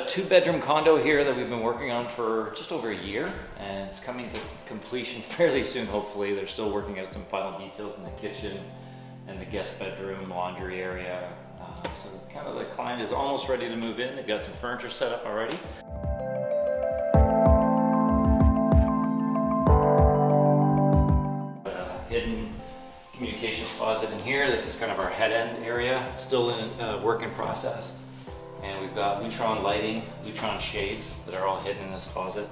2-bedroom condo here that we've been working on for just over a year, and it's coming to completion fairly soon, hopefully. They're still working out some final details in the kitchen and the guest bedroom, laundry area. So kind of the client is almost ready to move in. They've got some furniture set up already. Hidden communications closet in here. This is kind of our head end area, still in work in process. And we've got Lutron lighting, Lutron shades that are all hidden in this closet.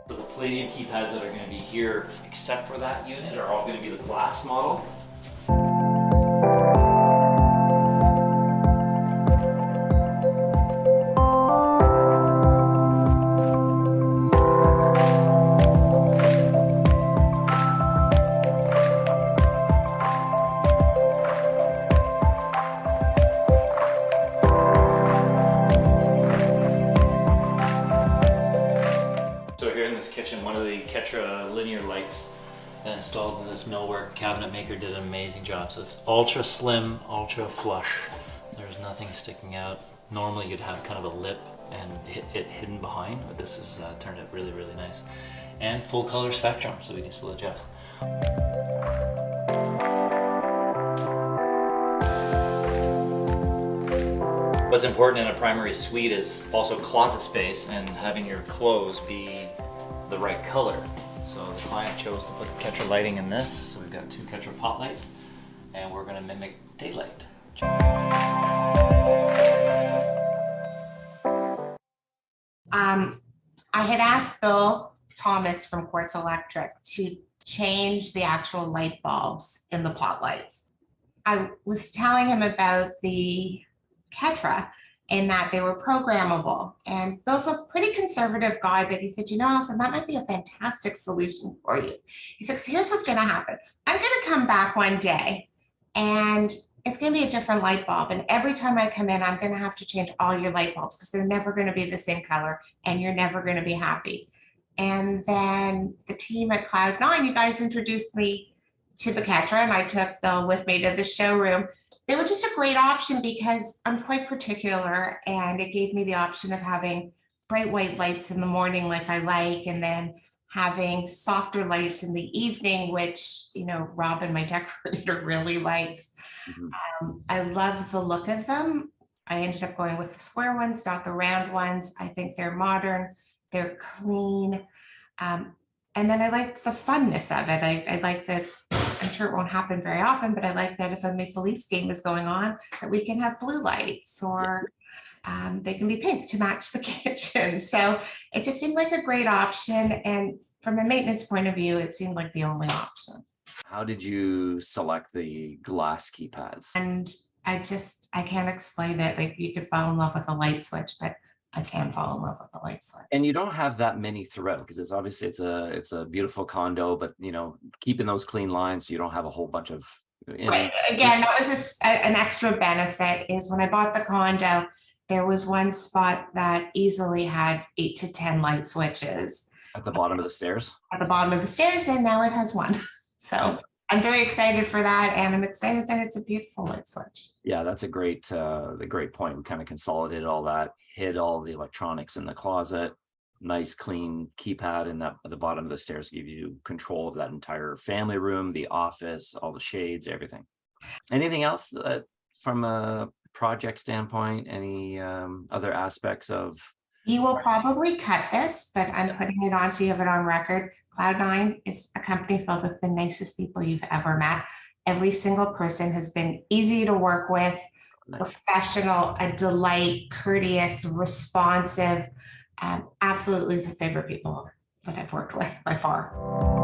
So the palladium keypads that are going to be here, except for that unit, are all going to be the glass model. Kitchen, one of the Ketra linear lights that installed in this millwork cabinet maker did an amazing job. So it's ultra slim, ultra flush. There's nothing sticking out. Normally you'd have kind of a lip and it hidden behind, but this has turned out really, really nice. And full color spectrum, so we can still adjust. What's important in a primary suite is also closet space and having your clothes be the right color. So the client chose to put the Ketra lighting in this. So we've got 2 Ketra pot lights, and we're going to mimic daylight. I had asked Bill Thomas from Quartz Electric to change the actual light bulbs in the pot lights. I was telling him about the Ketra in that they were programmable. And Bill's a pretty conservative guy, but he said, you know, Alison, that might be a fantastic solution for you. He said, so here's what's going to happen. I'm going to come back one day and it's going to be a different light bulb. And every time I come in, I'm going to have to change all your light bulbs because they're never going to be the same color and you're never going to be happy. And then the team at Cloud9, you guys introduced me to the Ketra, and I took Bill with me to the showroom. They were just a great option because I'm quite particular, and it gave me the option of having bright white lights in the morning like I like, and then having softer lights in the evening, which, you know, Robin, my decorator, really likes. I love the look of them. I ended up going with the square ones, not the round ones. I think they're modern, they're clean. And then I like the funness of it. I like that, I'm sure it won't happen very often, but I like that if a Maple Leafs game is going on, that we can have blue lights, or they can be pink to match the kitchen. So it just seemed like a great option. And from a maintenance point of view, it seemed like the only option. How did you select the glass keypads? And I can't explain it. Like, you could fall in love with a light switch, but I can't fall in love with a light switch. And you don't have that many throughout, because it's obviously it's a beautiful condo, but you know, keeping those clean lines so you don't have a whole bunch of. Right. Again, that was an extra benefit. Is when I bought the condo, there was one spot that easily had 8 to 10 light switches At the bottom of the stairs? At the bottom of the stairs, and now it has one. So I'm very excited for that, and I'm excited that it's a beautiful light switch. Yeah, that's a great point. We kind of consolidated all that, hid all the electronics in the closet, nice clean keypad in that at the bottom of the stairs, give you control of that entire family room, the office, all the shades, everything. Anything else from a project standpoint? Any other aspects of? You will probably cut this, but I'm putting it on so you have it on record. Cloud9 is a company filled with the nicest people you've ever met. Every single person has been easy to work with, professional, a delight, courteous, responsive, absolutely the favorite people that I've worked with by far.